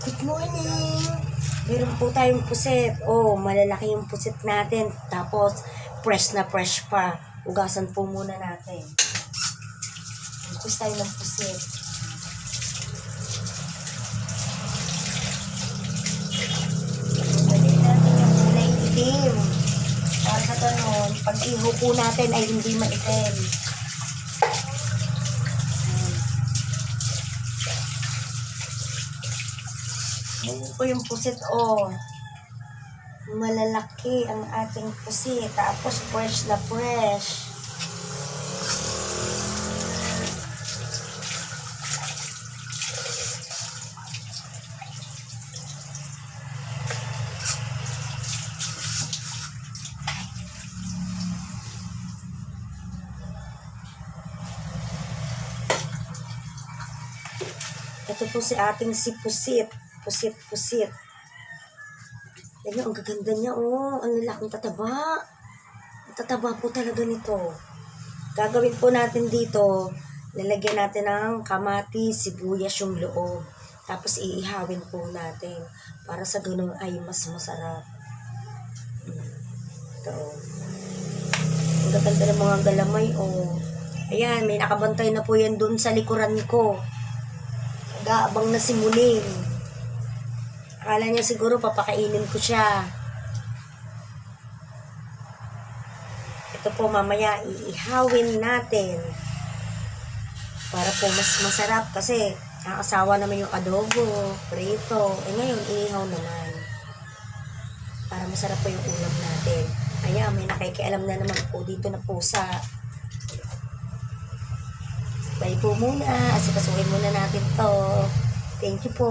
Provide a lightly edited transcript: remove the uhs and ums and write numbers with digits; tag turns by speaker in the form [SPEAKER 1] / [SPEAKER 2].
[SPEAKER 1] Good morning! Meron po tayong puset. Oh, malalaki yung puset natin. Tapos, fresh na fresh pa. Ugasan po muna natin. Magpus tayo ng puset. Pwede natin yung kulay itim. Para sa ganun, pag iho po natin ay hindi maitim. Ganyan po yung pusit, oh. Malalaki ang ating pusit. Tapos fresh na fresh. Ito po si ating si pusit. Pusit. Yan, ang gaganda niya, oh. Ang lalaking tataba. Ang tataba po talaga nito. Gagawin po natin dito, lalagyan natin ng kamatis, sibuyas yung loob. Tapos iihawin po natin. Para sa ganun ay mas masarap. Ito. Ang gaganda ng mga galamay, oh. Ayan, may nakabantay na po yan dun sa likuran ko. Nag-aabang na si Muling. Akala niya siguro papakainin ko siya. Ito po mamaya iihawin natin. Para po mas masarap kasi nakakasawa naman yung adobo, prito. Ngayon iihaw naman. Para masarap po yung ulam natin. Ayan, may nakikialam na naman po dito na pusa. Bye po muna. Asikasuhin muna natin to. Thank you po.